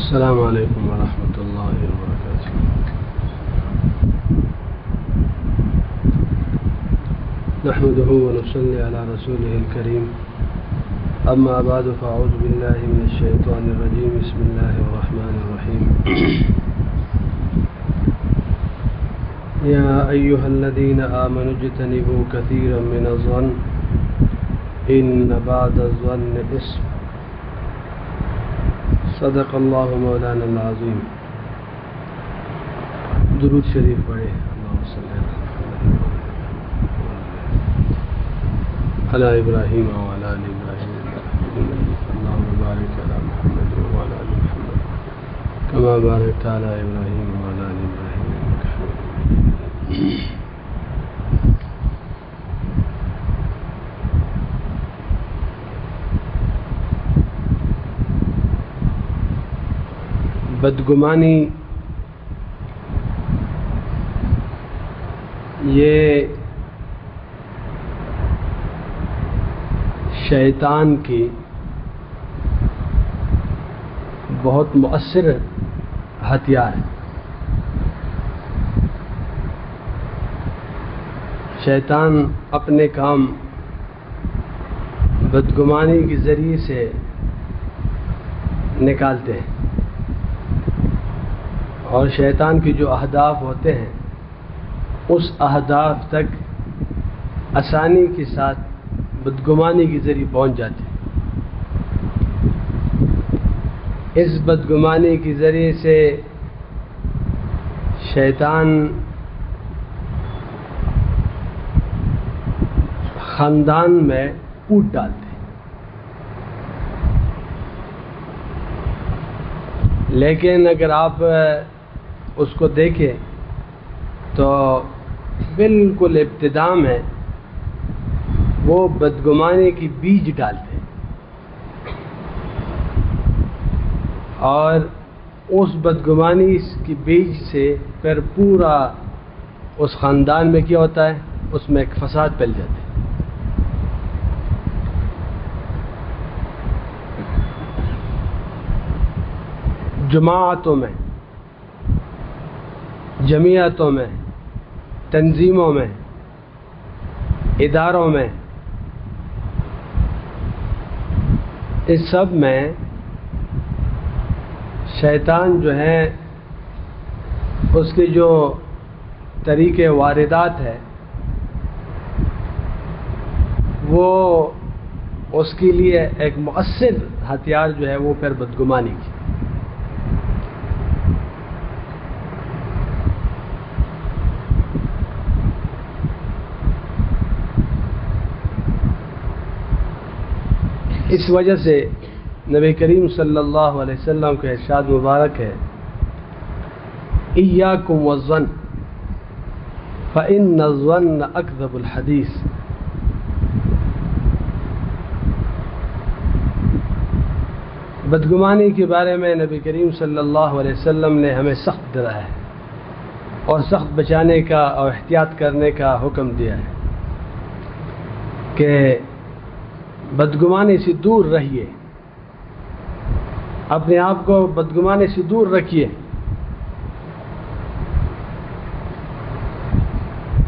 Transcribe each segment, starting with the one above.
السلام علیکم ورحمۃ اللہ وبرکاتہ۔ نحمده ونصلي على رسوله الكريم، اما بعد فاعوذ باللہ من الشیطان الرجیم، بسم اللہ الرحمن الرحیم۔ یا ایہا الذین آمنوا اجتنبوا کثیرا من الظن ان بعض الظن اثم، صدق اللہ مولانا العظیم۔ درود شریف پڑھے۔ اللہم صلی علی ابراہیم وعلی آل ابراہیم، اللہم بارک علی محمد وعلی آل محمد کما بارکت علی ابراہیم وعلی آل ابراہیم انک حمید مجید۔ بدگمانی یہ شیطان کی بہت مؤثر ہتھیار ہے۔ شیطان اپنے کام بدگمانی کے ذریعے سے نکالتے ہیں، اور شیطان کے جو اہداف ہوتے ہیں اس اہداف تک آسانی کے ساتھ بدگمانی کے ذریعے پہنچ جاتے ہیں۔ اس بدگمانی کے ذریعے سے شیطان خاندان میں پھوٹ ڈالتے ہیں، لیکن اگر آپ اس کو دیکھیں تو بالکل ابتدا میں وہ بدگمانی کی بیج ڈالتے ہیں، اور اس بدگمانی کی بیج سے پھر پورا اس خاندان میں کیا ہوتا ہے، اس میں ایک فساد پھیل جاتا ہے۔ جماعتوں میں، جمعیتوں میں، تنظیموں میں، اداروں میں، اس سب میں شیطان جو ہے اس کے جو طریقے واردات ہے وہ اس کے لیے ایک مؤثر ہتھیار جو ہے وہ پھر بدگمانی کی۔ اس وجہ سے نبی کریم صلی اللہ علیہ وسلم کا ارشاد مبارک ہے، ایاکم والظن فإن الظن اکذب الحدیث۔ بدگمانی کے بارے میں نبی کریم صلی اللہ علیہ وسلم نے ہمیں سخت ڈرایا ہے اور سخت بچانے کا اور احتیاط کرنے کا حکم دیا ہے کہ بدگمانی سے دور رہیے، اپنے آپ کو بدگمانی سے دور رکھیے،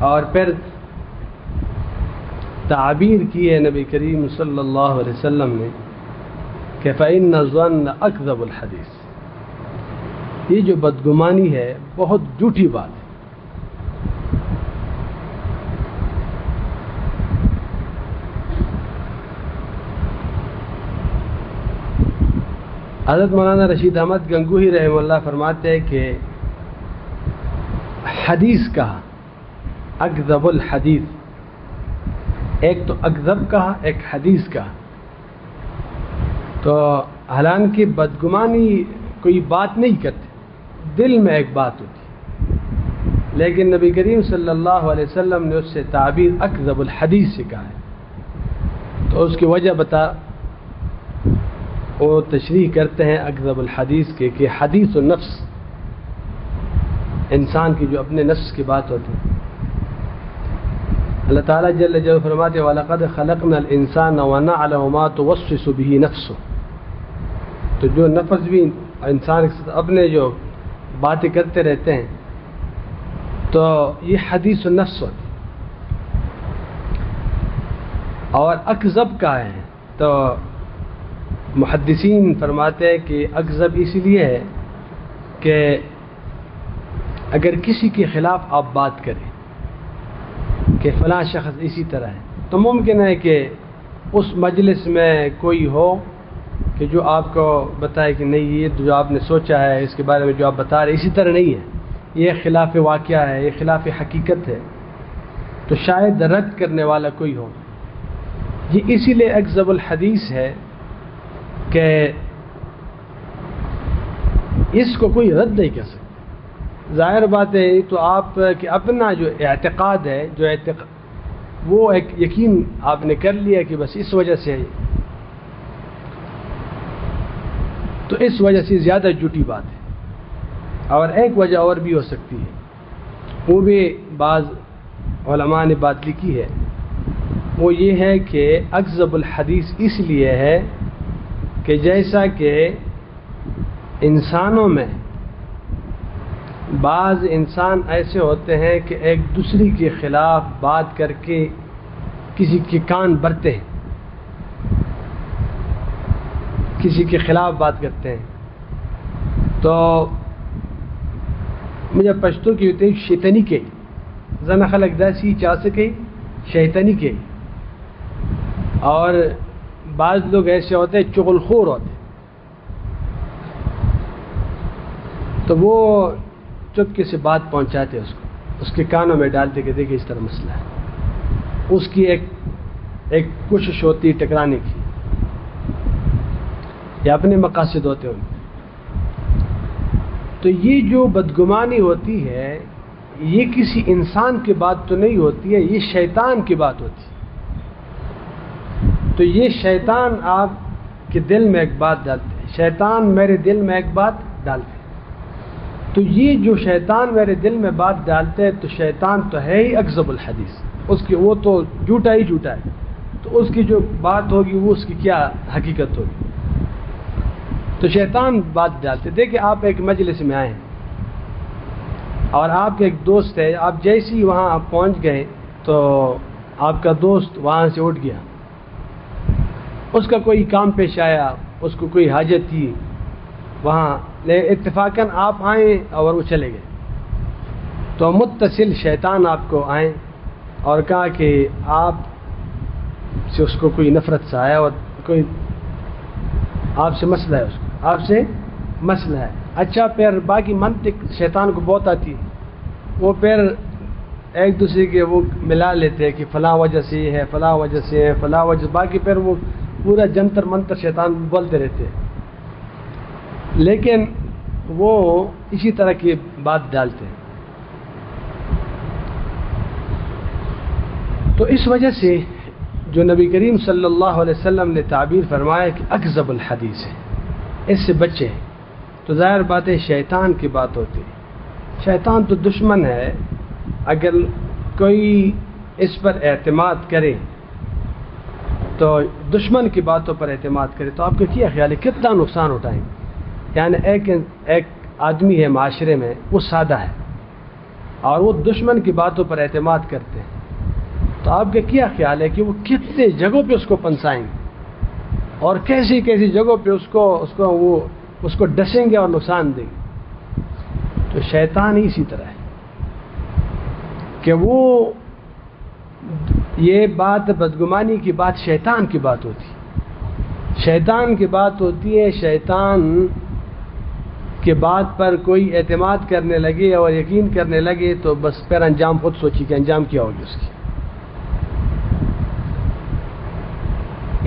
اور پھر تعبیر کی ہے نبی کریم صلی اللہ علیہ وسلم نے کہ فإن الظن اکذب الحدیث۔ یہ جو بدگمانی ہے بہت جھوٹی بات ہے۔ حضرت مولانا رشید احمد گنگوہی رحمہ اللہ فرماتے ہیں کہ حدیث کہا، اکذب الحدیث، ایک تو اکذب کہا، ایک حدیث کہا، تو حالانکہ بدگمانی کوئی بات نہیں کرتے، دل میں ایک بات ہوتی، لیکن نبی کریم صلی اللہ علیہ وسلم نے اس سے تعبیر اکذب الحدیث سے کہا ہے، تو اس کی وجہ وہ تشریح کرتے ہیں اکذب الحدیث کے کہ حدیث النفس، انسان کی جو اپنے نفس کی بات ہوتی ہے۔ اللہ تعالیٰ جل جلالہ فرماتے ہیں وَلَقَدْ خَلَقْنَا الْإِنسَانَ وَنَعْلَمُ مَا تُوَسْوِسُ بِهِ نَفْسُهُ، تو جو نفس بھی انسان کے ساتھ اپنے جو باتیں کرتے رہتے ہیں تو یہ حدیث النفس ہوتی. اور اکذب کا ہے تو محدثین فرماتے ہیں کہ اکذب اس لیے ہے کہ اگر کسی کے خلاف آپ بات کریں کہ فلاں شخص اسی طرح ہے تو ممکن ہے کہ اس مجلس میں کوئی ہو کہ جو آپ کو بتائے کہ نہیں یہ جو آپ نے سوچا ہے اس کے بارے میں جو آپ بتا رہے اسی طرح نہیں ہے, یہ خلاف واقعہ ہے, یہ خلاف حقیقت ہے, تو شاید رد کرنے والا کوئی ہو. یہ اسی لیے اکذب الحدیث ہے کہ اس کو کوئی رد نہیں کر سکتا. ظاہر بات ہے تو آپ کہ اپنا جو اعتقاد ہے وہ ایک یقین آپ نے کر لیا کہ بس اس وجہ سے ہے, تو اس وجہ سے زیادہ جھوٹی بات ہے. اور ایک وجہ اور بھی ہو سکتی ہے, وہ بھی بعض علماء نے بات لکھی ہے, وہ یہ ہے کہ اکذب الحدیث اس لیے ہے کہ جیسا کہ انسانوں میں بعض انسان ایسے ہوتے ہیں کہ ایک دوسرے کے خلاف بات کر کے کسی کے کان بھرتے ہیں, کسی کے خلاف بات کرتے ہیں, تو مجھے پشتو کی ہوتے ہیں شیطانی کے زن خلق داسی چا سکے شیطانی کے. اور بعض لوگ ایسے ہوتے ہیں چغل خور ہوتے ہیں, تو وہ چپکے سے بات پہنچاتے اس کے کانوں میں ڈالتے کہ دیکھیں اس طرح مسئلہ ہے, اس کی ایک کوشش ہوتی ٹکرانے کی یا اپنے مقاصد ہوتے ہیں. تو یہ جو بدگمانی ہوتی ہے یہ کسی انسان کی بات تو نہیں ہوتی ہے, یہ شیطان کی بات ہوتی ہے. تو یہ شیطان آپ کے دل میں ایک بات ڈالتے ہیں, شیطان میرے دل میں ایک بات ڈالتے ہیں. تو یہ جو شیطان میرے دل میں بات ڈالتے ہیں تو شیطان تو ہے ہی اکذب الحدیث, اس کی وہ تو جھوٹا ہی جھوٹا ہے, تو اس کی جو بات ہوگی وہ اس کی کیا حقیقت ہوگی. تو شیطان بات ڈالتے. دیکھیں آپ ایک مجلس میں آئے اور آپ کے ایک دوست ہے, آپ جیسے ہی وہاں آپ پہنچ گئے تو آپ کا دوست وہاں سے اٹھ گیا, اس کا کوئی کام پیش آیا, اس کو کوئی حاجت تھی وہاں, اتفاقاً آپ آئیں اور وہ چلے گئے. تو متصل شیطان آپ کو آئیں اور کہا کہ آپ سے اس کو کوئی نفرت سا آیا اور کوئی آپ سے مسئلہ ہے, اس کو آپ سے مسئلہ ہے. اچھا پھر باقی منطق شیطان کو بہت آتی ہے, وہ پھر ایک دوسرے کے وہ ملا لیتے ہیں کہ فلاں وجہ سے یہ ہے, فلاں وجہ سے ہے, فلاں وجہ سے, باقی پھر وہ پورا جنتر منتر شیطان بولتے رہتے ہیں, لیکن وہ اسی طرح کی بات ڈالتے ہیں. تو اس وجہ سے جو نبی کریم صلی اللہ علیہ وسلم نے تعبیر فرمایا کہ اکذب الحدیث ہے, اس سے بچے. تو ظاہر بات ہے شیطان کی بات ہوتی ہے, شیطان تو دشمن ہے. اگر کوئی اس پر اعتماد کرے تو دشمن کی باتوں پر اعتماد کرے تو آپ کا کیا خیال ہے کتنا نقصان اٹھائیں. یعنی ایک آدمی ہے معاشرے میں, وہ سادہ ہے اور وہ دشمن کی باتوں پر اعتماد کرتے ہیں, تو آپ کا کیا خیال ہے کہ وہ کتنے جگہوں پہ اس کو پنسائیں گے اور کیسی کیسی جگہوں پہ اس کو ڈسیں گے اور نقصان دیں گے. تو شیطان ہی اسی طرح ہے کہ وہ یہ بات بدگمانی کی بات شیطان کی بات ہوتی ہے, شیطان کی بات ہوتی ہے. شیطان کے بات پر کوئی اعتماد کرنے لگے اور یقین کرنے لگے تو بس پھر انجام خود سوچی کہ انجام کیا ہوگی اس کی.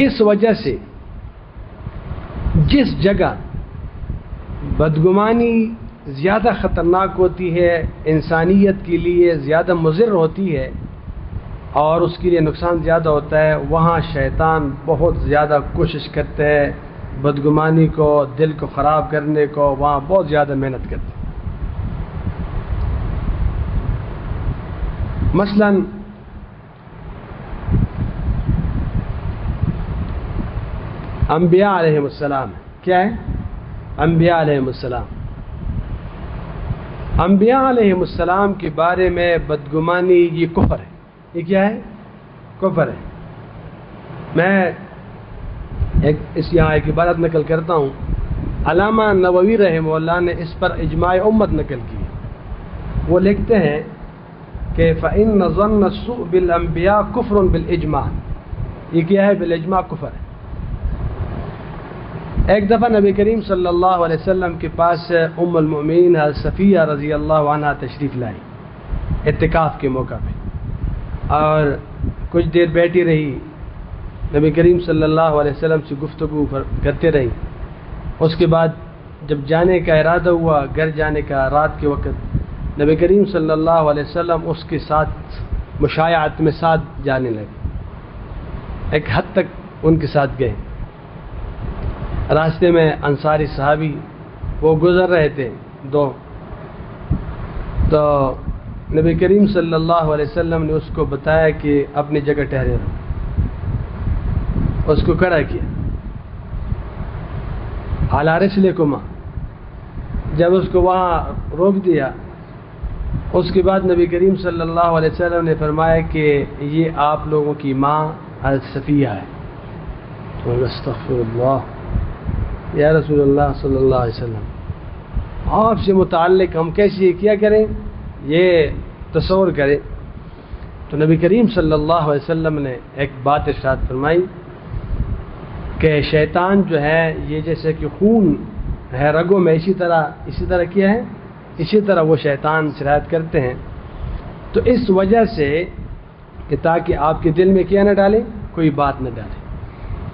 اس وجہ سے جس جگہ بدگمانی زیادہ خطرناک ہوتی ہے, انسانیت کے لیے زیادہ مضر ہوتی ہے اور اس کے لیے نقصان زیادہ ہوتا ہے, وہاں شیطان بہت زیادہ کوشش کرتے ہیں بدگمانی کو, دل کو خراب کرنے کو, وہاں بہت زیادہ محنت کرتے ہیں. مثلا انبیاء علیہ السلام کیا ہے انبیاء علیہم السلام. انبیاء علیہم السلام کے بارے میں بدگمانی یہ کفر ہے. یہ کیا ہے؟ کفر ہے. میں یہاں ایک عبارت نقل کرتا ہوں. علامہ نووی رحمہ اللہ نے اس پر اجماع امت نقل کی. وہ لکھتے ہیں کہ فَإِنَّ ظَنَّ السُّوءِ بِالْأَنْبِيَاءِ كُفْرٌ بِالْإِجْمَاعِ. یہ کیا ہے؟ بالاجماع کفر ہے. ایک دفعہ نبی کریم صلی اللہ علیہ وسلم کے پاس ام المؤمنین حضرت صفیہ رضی اللہ عنہا تشریف لائی اعتکاف کے موقع پہ، اور کچھ دیر بیٹھی رہی. نبی کریم صلی اللہ علیہ وسلم سے گفتگو کرتے رہی. اس کے بعد جب جانے کا ارادہ ہوا، گھر جانے کا رات کے وقت، نبی کریم صلی اللہ علیہ وسلم اس کے ساتھ مشایعت میں ساتھ جانے لگے. ایک حد تک ان کے ساتھ گئے. راستے میں انصاری صحابی وہ گزر رہے تھے دو، تو نبی کریم صلی اللہ علیہ وسلم نے اس کو بتایا کہ اپنی جگہ ٹھہرے رہو. اس کو کھڑا کیا علی رسلکما. جب اس کو وہاں روک دیا، اس کے بعد نبی کریم صلی اللہ علیہ وسلم نے فرمایا کہ یہ آپ لوگوں کی ماں حضرت صفیہ ہے. استغفر اللہ یا رسول اللہ صلی اللہ علیہ وسلم، آپ سے متعلق ہم کیسے کیا کریں، یہ تصور کریں. تو نبی کریم صلی اللہ علیہ وسلم نے ایک بات ارشاد فرمائی کہ شیطان جو ہے یہ جیسے کہ خون ہے رگوں میں، اسی طرح کیا ہے، اسی طرح وہ شیطان سرایت کرتے ہیں. تو اس وجہ سے کہ تاکہ آپ کے دل میں کیا نہ ڈالیں، کوئی بات نہ ڈالیں.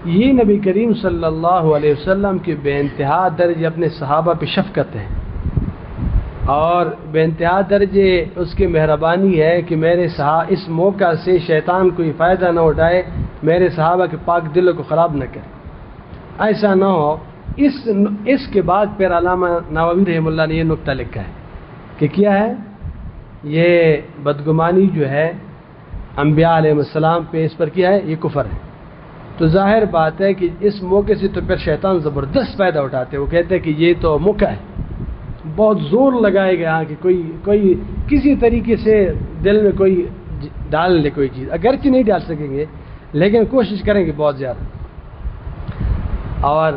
یہ نبی کریم صلی اللہ علیہ وسلم کے بے انتہا درجے اپنے صحابہ پہ شفقت ہے، اور بے انتہا درجے اس کی مہربانی ہے کہ میرے اس موقع سے شیطان کوئی فائدہ نہ اٹھائے، میرے صحابہ کے پاک دلوں کو خراب نہ کرے. ایسا نہ ہو. اس کے بعد پھر علامہ نووی رحمہ اللہ نے یہ نقطہ لکھا ہے کہ کیا ہے، یہ بدگمانی جو ہے انبیاء علیہ السلام پہ، اس پر کیا ہے، یہ کفر ہے. تو ظاہر بات ہے کہ اس موقع سے تو پھر شیطان زبردست فائدہ اٹھاتے ہیں. وہ کہتے ہیں کہ یہ تو موقع ہے، بہت زور لگائے گا کہ کوئی کسی طریقے سے دل میں کوئی ڈال لے کوئی چیز. اگرچہ نہیں ڈال سکیں گے لیکن کوشش کریں گے بہت زیادہ. اور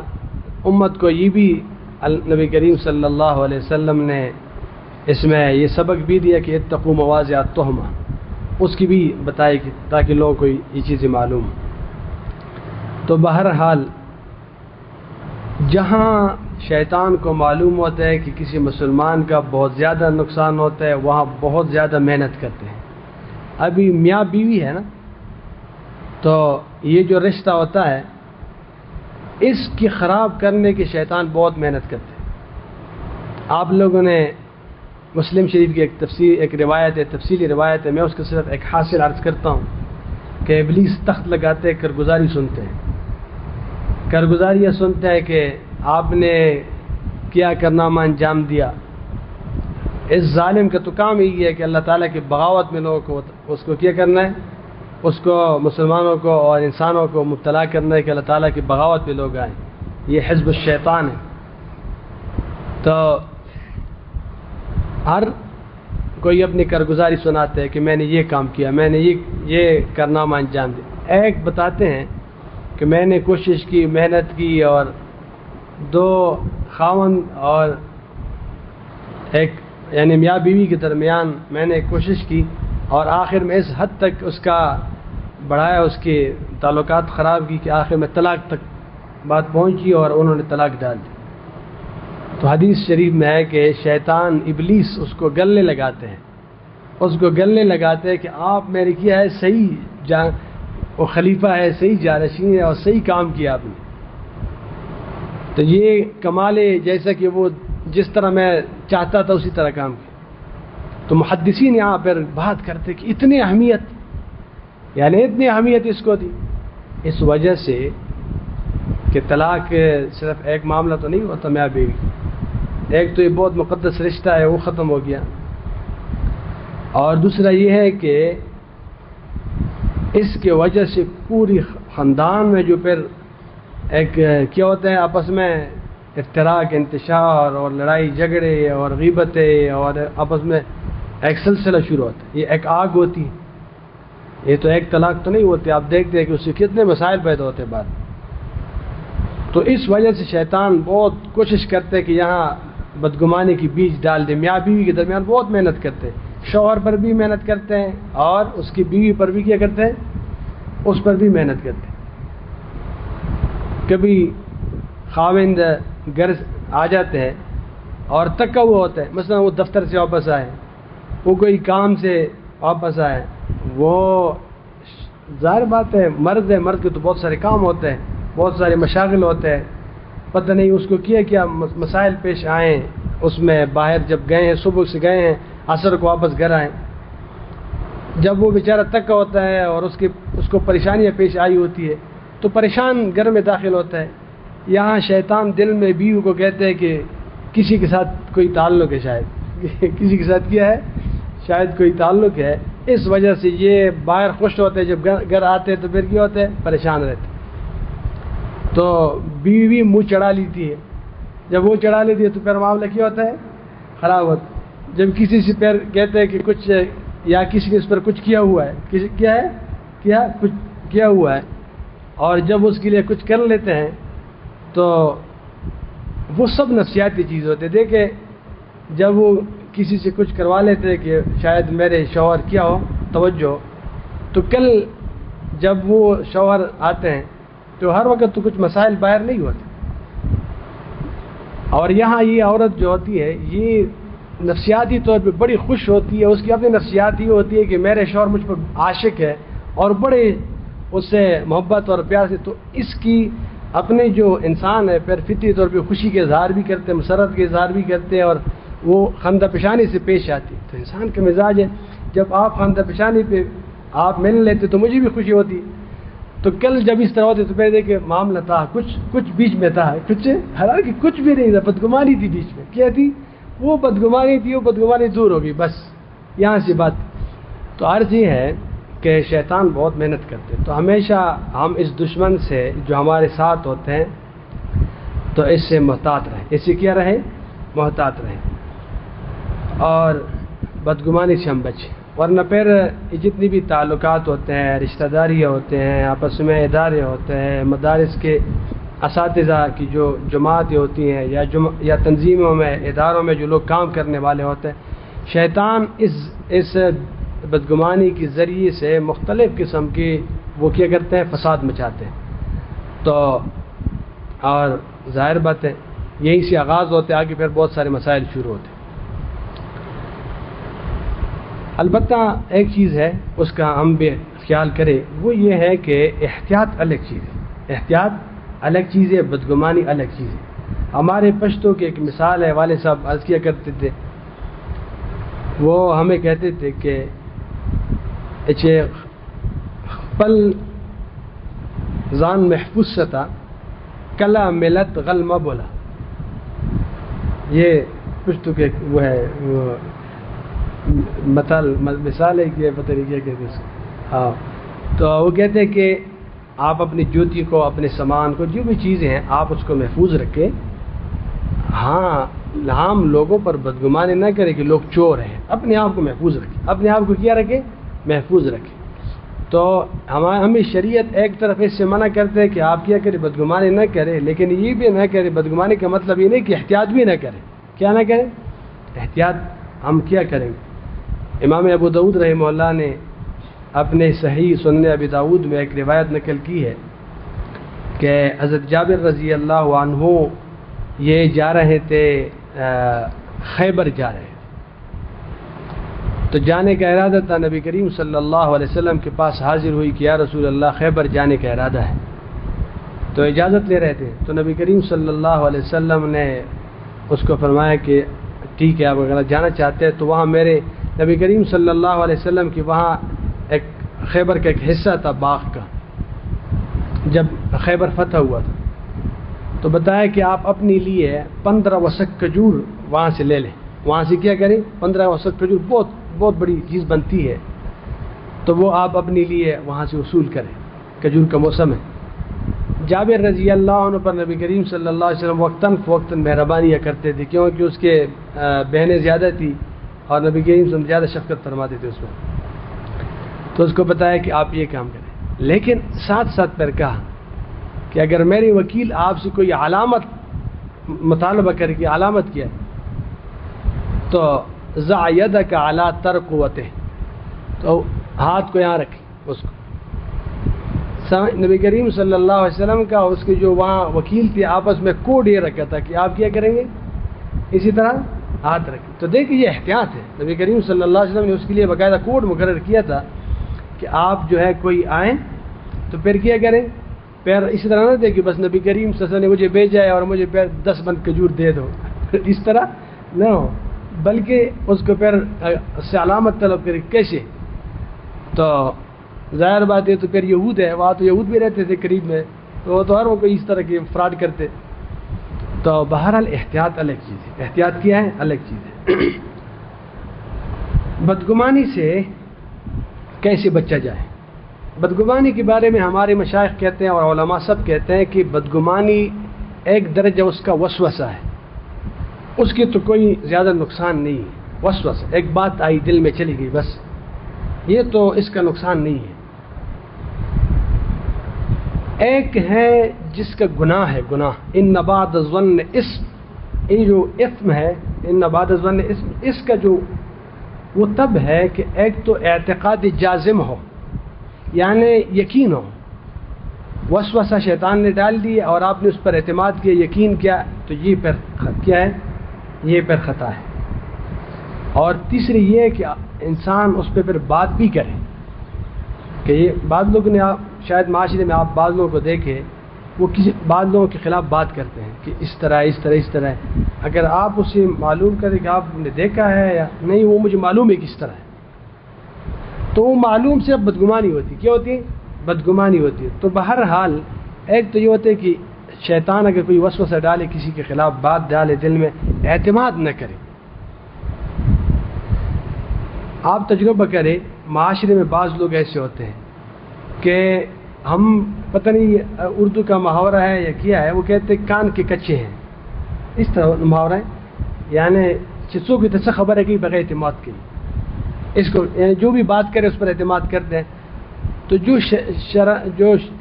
امت کو یہ بھی نبی کریم صلی اللہ علیہ وسلم نے اس میں یہ سبق بھی دیا کہ اتقوا مواضع التہمہ، اس کی بھی بتائی کہ تاکہ لوگوں کو یہ چیزیں معلوم. تو بہرحال جہاں شیطان کو معلوم ہوتا ہے کہ کسی مسلمان کا بہت زیادہ نقصان ہوتا ہے، وہاں بہت زیادہ محنت کرتے ہیں. ابھی میاں بیوی ہے نا، تو یہ جو رشتہ ہوتا ہے اس کی خراب کرنے کے شیطان بہت محنت کرتے ہیں. آپ لوگوں نے مسلم شریف کی ایک روایت ہے، تفصیلی روایت ہے، میں اس کا صرف ایک حاصل عرض کرتا ہوں کہ ابلیس تخت لگاتے کارگزاری سنتے ہیں. کارگزاری یہ سنتا ہے کہ آپ نے کیا کارنامہ انجام دیا. اس ظالم کا تو کام یہی ہے کہ اللہ تعالیٰ کی بغاوت میں لوگوں کو اس کو کیا کرنا ہے، اس کو مسلمانوں کو اور انسانوں کو مبتلا کرنا ہے کہ اللہ تعالیٰ کی بغاوت پہ لوگ آئیں. یہ حزب الشیطان ہے. تو ہر کوئی اپنی کارگزاری سناتے ہے کہ میں نے یہ کام کیا، میں نے یہ کارنامہ انجام دیا. ایک بتاتے ہیں کہ میں نے کوشش کی، محنت کی، اور دو خاوند اور ایک یعنی میاں بیوی کے درمیان میں نے کوشش کی، اور آخر میں اس حد تک اس کا بڑھایا، اس کے تعلقات خراب کی کہ آخر میں طلاق تک بات پہنچی اور انہوں نے طلاق ڈال دی. تو حدیث شریف میں ہے کہ شیطان ابلیس اس کو گلے لگاتے ہیں، کہ آپ میرے کیا ہے صحیح وہ خلیفہ ہے، صحیح جانشین ہے اور صحیح کام کیا آپ نے. تو یہ کمال ہے، جیسا کہ وہ جس طرح میں چاہتا تھا اسی طرح کام کیا. تو محدثین یہاں پر بات کرتے کہ اتنی اہمیت اس کو دی، اس وجہ سے کہ طلاق صرف ایک معاملہ تو نہیں ہوتا میاں بیوی. ایک تو یہ بہت مقدس رشتہ ہے، وہ ختم ہو گیا، اور دوسرا یہ ہے کہ اس کے وجہ سے پوری خاندان میں جو پھر ایک کیا ہوتا ہے آپس میں افتراق، انتشار اور لڑائی جھگڑے اور غیبتیں اور آپس میں ایک سلسلہ شروع ہوتا ہے. یہ ایک آگ ہوتی ہے، یہ تو ایک طلاق تو نہیں ہوتی. آپ دیکھتے ہیں کہ اس سے کتنے مسائل پیدا ہوتے ہیں بعد. تو اس وجہ سے شیطان بہت کوشش کرتے ہیں کہ یہاں بدگمانی کی بیج ڈال دے. میاں بیوی کے درمیان بہت محنت کرتے ہیں، شوہر پر بھی محنت کرتے ہیں اور اس کی بیوی پر بھی کیا کرتے ہیں، اس پر بھی محنت کرتے ہیں. کبھی خاوند گھر آ جاتے ہیں اور تکا ہوا ہوتا ہے، مثلا وہ دفتر سے واپس آئے، وہ کوئی کام سے واپس آئے، وہ ظاہر بات ہے مرد ہے، مرد کے تو بہت سارے کام ہوتے ہیں، بہت سارے مشاغل ہوتے ہیں، پتہ نہیں اس کو کیا مسائل پیش آئیں. اس میں باہر جب گئے ہیں، صبح سے گئے ہیں، عصر کو واپس گھر آئیں. جب وہ بیچارہ تکا ہوتا ہے اور اس کو پریشانیاں پیش آئی ہوتی ہے تو پریشان گھر میں داخل ہوتا ہے. یہاں شیطان دل میں بیوی کو کہتے ہیں کہ کسی کے ساتھ کوئی تعلق ہے، شاید کسی کے ساتھ کیا ہے، شاید کوئی تعلق ہے. اس وجہ سے یہ باہر خوش ہوتے ہیں، جب گھر آتے ہیں تو پھر کیا ہوتے ہیں، پریشان رہتے ہیں. تو بیوی منہ چڑھا لیتی ہے. جب وہ چڑھا لیتی ہے تو پھر معاملہ کیا ہوتا ہے، خراب ہوتا ہے. جب کسی سے پھر کہتے ہیں کہ کچھ یا کسی نے اس پر کچھ کیا ہوا ہے، کیا ہے، کچھ کیا ہوا ہے، اور جب اس کے لیے کچھ کر لیتے ہیں تو وہ سب نفسیاتی چیز ہوتے ہیں. دیکھیں جب وہ کسی سے کچھ کروا لیتے ہیں کہ شاید میرے شوہر کیا ہو، توجہ، تو کل جب وہ شوہر آتے ہیں تو ہر وقت تو کچھ مسائل باہر نہیں ہوتے. اور یہاں یہ عورت جو ہوتی ہے یہ نفسیاتی طور پہ بڑی خوش ہوتی ہے. اس کی اپنی نفسیات یہ ہوتی ہے کہ میرے شوہر مجھ پر عاشق ہے اور بڑے اس سے محبت اور پیار سے. تو اس کی اپنے جو انسان ہے پھر فطری طور پہ خوشی کے اظہار بھی کرتے ہیں، مسرت کے اظہار بھی کرتے ہیں، اور وہ خندہ پیشانی سے پیش آتی. تو انسان کا مزاج ہے، جب آپ خندہ پیشانی پہ آپ مل لیتے تو مجھے بھی خوشی ہوتی. تو کل جب اس طرح ہوتے تو پہلے دیکھے معاملہ تھا، کچھ بیچ میں تھا، کچھ حالانکہ کچھ بھی نہیں تھا، بدگمانی تھی بیچ میں. کیا تھی وہ بدگمانی تھی، وہ بدگمانی دور ہوگی، بس یہاں سے بات. تو عرض یہ ہے کہ شیطان بہت محنت کرتے. تو ہمیشہ ہم اس دشمن سے جو ہمارے ساتھ ہوتے ہیں تو اس سے محتاط رہیں. اس سے کیا رہے، محتاط رہیں، اور بدگمانی سے ہم بچیں. ورنہ پھر جتنی بھی تعلقات ہوتے ہیں، رشتہ داریاں ہوتے ہیں، آپس میں ادارے ہوتے ہیں، مدارس کے اساتذہ کی جو جماعتیں ہوتی ہیں یا تنظیموں میں، اداروں میں جو لوگ کام کرنے والے ہوتے ہیں، شیطان اس بدگمانی کے ذریعے سے مختلف قسم کی وہ کیا کرتے ہیں، فساد مچاتے ہیں. تو اور ظاہر بات ہے یہیں سے آغاز ہوتے، آگے پھر بہت سارے مسائل شروع ہوتے ہیں. البتہ ایک چیز ہے اس کا ہم بھی خیال کریں، وہ یہ ہے کہ احتیاط الگ چیز ہے، احتیاط الگ چیز ہے، بدگمانی الگ چیز ہے. ہمارے پشتوں کی ایک مثال ہے، والد صاحب عرض کیا کرتے تھے، وہ ہمیں کہتے تھے کہ اچھے پل زان محفوظ ستا کلا ملت غلمہ بولا. یہ پشتوں کے وہ ہے، وہ مثال ہے کہ پتہ نہیں کیا کہتے اس کو. ہاں، تو وہ کہتے ہیں کہ آپ اپنی جوتی کو، اپنے سامان کو، جو بھی چیزیں ہیں آپ اس کو محفوظ رکھیں. ہاں، ہم لوگوں پر بدگمانی نہ کریں کہ لوگ چور ہیں. اپنے آپ کو محفوظ رکھیں، اپنے آپ کو کیا رکھیں، محفوظ رکھیں. تو ہمیں شریعت ایک طرف اس سے منع کرتے ہیں کہ آپ کیا کریں، بدگمانی نہ کریں، لیکن یہ بھی نہ کریں. بدگمانی کا مطلب یہ نہیں کہ احتیاط بھی نہ کریں. کیا نہ کریں، احتیاط ہم کیا کریں گے. امام ابو داؤد رحمہ اللہ نے اپنے صحیح سنن ابی داؤد میں ایک روایت نقل کی ہے کہ حضرت جابر رضی اللہ عنہ یہ جا رہے تھے، خیبر جا رہے تھے. تو جانے کا ارادہ تھا. نبی کریم صلی اللہ علیہ وسلم کے پاس حاضر ہوئی کہ یا رسول اللہ خیبر جانے کا ارادہ ہے. تو اجازت لے رہے تھے. تو نبی کریم صلی اللہ علیہ وسلم نے اس کو فرمایا کہ ٹھیک ہے، آپ اگر جانا چاہتے ہیں تو وہاں میرے نبی کریم صلی اللہ علیہ وسلم کی وہاں ایک خیبر کا ایک حصہ تھا باغ کا، جب خیبر فتح ہوا تھا. تو بتایا کہ آپ اپنے لیے 15 وسق کھجور وہاں سے لے لیں. وہاں سے کیا کریں، 15 وسق کھجور بہت بڑی چیز بنتی ہے، تو وہ آپ اپنے لیے وہاں سے وصول کریں. کھجور کا موسم ہے. جابر رضی اللہ عنہ پر نبی کریم صلی اللہ علیہ وسلم وقتاً فوقتاً مہربانیاں کرتے تھے، کیونکہ اس کے بہنیں زیادہ تھیں اور نبی کریم صلی اللہ علیہ وسلم زیادہ شفقت فرماتے تھے اس میں، تو اس کو بتایا کہ آپ یہ کام کریں، لیکن ساتھ ساتھ پھر کہا کہ اگر میری وکیل آپ سے کوئی علامت مطالبہ کر کے علامت کیا تو ضع یدک علی ترقوتہ، تو ہاتھ کو یہاں رکھی اس کو۔ نبی کریم صلی اللہ علیہ وسلم کا اس کے جو وہاں وکیل تھے آپس میں کوڈ یہ رکھا تھا کہ آپ کیا کریں گے، اسی طرح ہاتھ رکھیں۔ تو دیکھیں یہ احتیاط ہے، نبی کریم صلی اللہ علیہ وسلم نے اس کے لیے باقاعدہ کوڈ مقرر کیا تھا کہ آپ جو ہے کوئی آئیں تو پھر کیا کریں، پیر اسی طرح نہ دے کہ بس نبی کریم صلی اللہ علیہ وسلم نے مجھے بھیجا ہے اور مجھے پیر 10 بند کھجور دے دو، اس طرح نہ ہو، بلکہ اس کو پھر سے علامت طلب کرے۔ کیسے؟ تو ظاہر بات ہے تو پھر یہود ہے، وہاں تو یہود بھی رہتے تھے قریب میں، تو وہ تو ہر وہ کوئی اس طرح کے فراڈ کرتے۔ تو بہرحال احتیاط الگ چیز ہے، احتیاط کیا ہے الگ چیز ہے۔ بدگمانی سے کیسے بچا جائے؟ بدگمانی کے بارے میں ہمارے مشائخ کہتے ہیں اور علماء سب کہتے ہیں کہ بدگمانی ایک درجہ اس کا وسوسہ ہے، اس کی تو کوئی زیادہ نقصان نہیں ہے، وسوسہ ایک بات آئی دل میں چلی گئی بس، یہ تو اس کا نقصان نہیں ہے۔ ایک ہے جس کا گناہ ہے، گناہ ان بعد الظن اسم، یہ جو اسم ہے ان بعد الظن اسم، اس کا جو وہ تب ہے کہ ایک تو اعتقاد جازم ہو، یعنی یقین ہو، وسوسہ شیطان نے ڈال دی اور آپ نے اس پر اعتماد کیا، یقین کیا، تو یہ پھر کیا ہے، یہ پھر خطا ہے۔ اور تیسری یہ کہ انسان اس پہ پھر بات بھی کرے، کہ یہ بعض لوگ نے آپ شاید معاشرے میں آپ بعض لوگوں کو دیکھے وہ کسی بعض لوگوں کے خلاف بات کرتے ہیں کہ اس طرح اس طرح اس طرح ہے، اگر آپ اسے معلوم کریں کہ آپ نے دیکھا ہے یا نہیں، وہ مجھے معلوم ہے کس طرح ہے، تو وہ معلوم سے اب بدگمانی ہوتی، کیا ہوتی ہے، بدگمانی ہوتی ہے۔ تو بہرحال ایک تو یہ ہوتا ہے کہ شیطان اگر کوئی وسوسہ ڈالے، کسی کے خلاف بات ڈالے، دل میں اعتماد نہ کرے۔ آپ تجربہ کریں، معاشرے میں بعض لوگ ایسے ہوتے ہیں کہ ہم پتہ نہیں اردو کا محاورہ ہے یا کیا ہے، وہ کہتے ہیں کان کے کچے ہیں، اس طرح محاورہ ہے، یعنی چسوں کی تسا خبر ہے کہ بغیر اعتماد کی، اس کو یعنی جو بھی بات کرے اس پر اعتماد کرتے ہیں۔ تو جو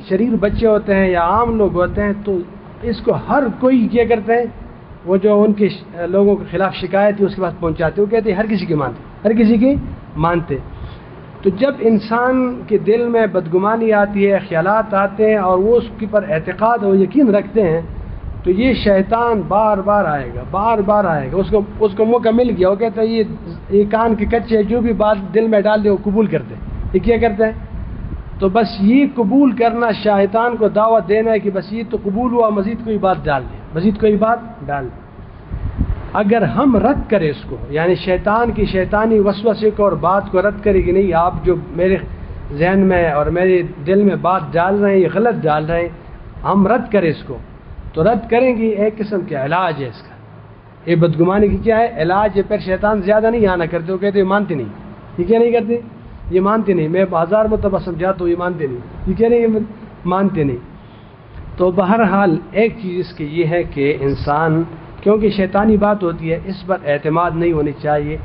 شریر بچے ہوتے ہیں یا عام لوگ ہوتے ہیں تو اس کو ہر کوئی کیا کرتے ہیں، وہ جو ان کے لوگوں کے خلاف شکایت ہے اس کے پاس پہنچاتے، وہ کہتے ہیں ہر کسی کی مانتے، ہر کسی کی مانتے۔ تو جب انسان کے دل میں بدگمانی آتی ہے، خیالات آتے ہیں اور وہ اس کے پر اعتقاد اور یقین رکھتے ہیں، تو یہ شیطان بار بار آئے گا، بار بار آئے گا، اس کو موقع مل گیا، وہ کہتا ہے یہ کان کے کچے، جو بھی بات دل میں ڈال دے وہ قبول کرتے ہیں، یہ کیا کرتے ہیں؟ تو بس یہ قبول کرنا، شیطان کو دعوت دینا ہے کہ بس یہ تو قبول ہوا، مزید کوئی بات ڈال دیں، مزید کوئی بات ڈال دیں۔ اگر ہم رد کریں اس کو، یعنی شیطان کی شیطانی وسوسے کو اور بات کو رد کرے کہ نہیں، آپ جو میرے ذہن میں اور میرے دل میں بات ڈال رہے ہیں یہ غلط ڈال رہے ہیں، ہم رد کریں اس کو، تو رد کریں گے ایک قسم کا علاج ہے اس کا۔ یہ بدگمانی کی کیا ہے؟ علاج ہے۔ پھر شیطان زیادہ نہیں آنا کرتے، وہ کہتے یہ مانتے نہیں، یہ کیا نہیں کرتے، یہ مانتے نہیں، میں 1000 مرتبہ سمجھاتا ہوں یہ مانتے نہیں، یہ کہہ رہے ہیں مانتے نہیں۔ تو بہرحال ایک چیز اس کی یہ ہے کہ انسان، کیونکہ شیطانی بات ہوتی ہے، اس پر اعتماد نہیں ہونی چاہیے،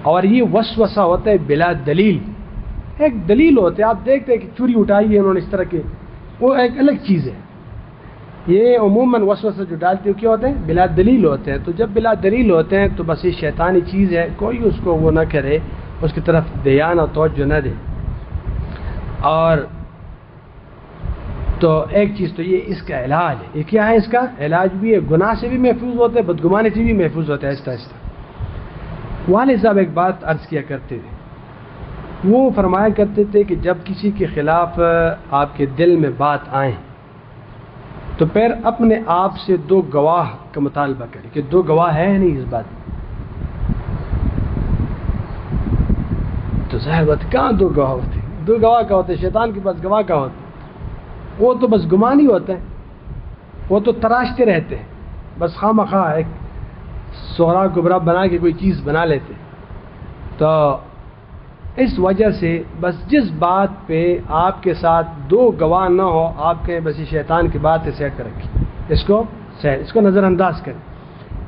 اور یہ وسوسہ ہوتا ہے بلا دلیل، ایک دلیل ہوتے ہے، آپ دیکھتے ہیں کہ چوری اٹھائی ہے انہوں نے اس طرح کے، وہ ایک الگ چیز ہے۔ یہ عموماً وسوسہ جو ڈالتے ہیں کیا ہوتے ہیں؟ بلا دلیل ہوتے ہیں۔ تو جب بلا دلیل ہوتے ہیں تو بس یہ شیطانی چیز ہے، کوئی اس کو وہ نہ کرے، اس کی طرف دھیان اور توجہ نہ دے۔ اور تو ایک چیز تو یہ اس کا علاج ہے، یہ کیا ہے؟ اس کا علاج بھی ہے، گناہ سے بھی محفوظ ہوتے ہیں، بدگمانی سے بھی محفوظ ہوتا ہے آہستہ آہستہ۔ والد صاحب ایک بات عرض کیا کرتے تھے، وہ فرمایا کرتے تھے کہ جب کسی کے خلاف آپ کے دل میں بات آئیں تو پھر اپنے آپ سے 2 گواہ کا مطالبہ کریں کہ 2 گواہ ہے نہیں اس بات میں۔ تو ظاہر بات کہاں 2 گواہ ہوتے ہیں؟ 2 گواہ کا ہوتے ہیں، شیطان کے پاس گواہ کا ہوتے ہیں، وہ تو بس گمان ہی ہوتا ہے، وہ تو تراشتے رہتے ہیں، بس خواہ مخواہ ایک سورا کبرا بنا کے کوئی چیز بنا لیتے۔ تو اس وجہ سے بس جس بات پہ آپ کے ساتھ دو گواہ نہ ہو آپ کے بس شیطان کی بات سیٹ کر رکھی، اس کو نظر انداز کریں۔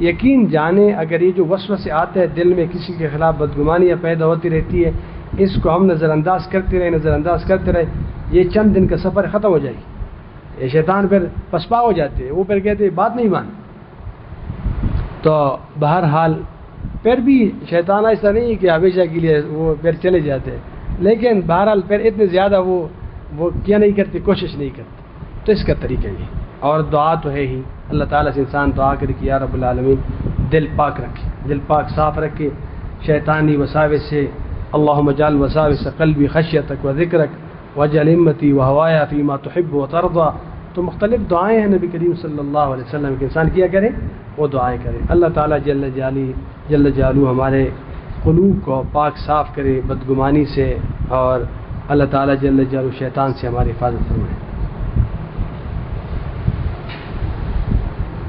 یقین جانیں اگر یہ جو وسوسے آتے ہیں دل میں کسی کے خلاف بدگمانیاں پیدا ہوتی رہتی ہے، اس کو ہم نظر انداز کرتے رہے یہ چند دن کا سفر ختم ہو جائے گی۔ یہ شیطان پھر پسپا ہو جاتے ہیں، وہ پھر کہتے ہیں بات نہیں مان۔ تو بہرحال پھر بھی شیطان ایسا نہیں کہ ہمیشہ کے لیے وہ پھر چلے جاتے ہیں، لیکن بہرحال پھر اتنے زیادہ وہ کیا نہیں کرتے، کوشش نہیں کرتے۔ تو اس کا طریقہ یہ، اور دعا تو ہے ہی، اللہ تعالیٰ سے انسان دعا کرے کہ یا رب العالمین دل پاک رکھے، دل پاک صاف رکھے شیطانی وساوس سے۔ اللہم اجعل وساوس قلبی خشیتک و ذکرک واجعل ہمتی و ہوایا فیما تحب و ترضا۔ تو مختلف دعائیں ہیں نبی کریم صلی اللہ علیہ وسلم کے انسان کیا کرے، وہ دعائیں کرے۔ اللہ تعالیٰ جل جلالہ ہمارے قلوب کو پاک صاف کرے بدگمانی سے، اور اللہ تعالیٰ جل جلالہ شیطان سے ہماری حفاظت فرمائے۔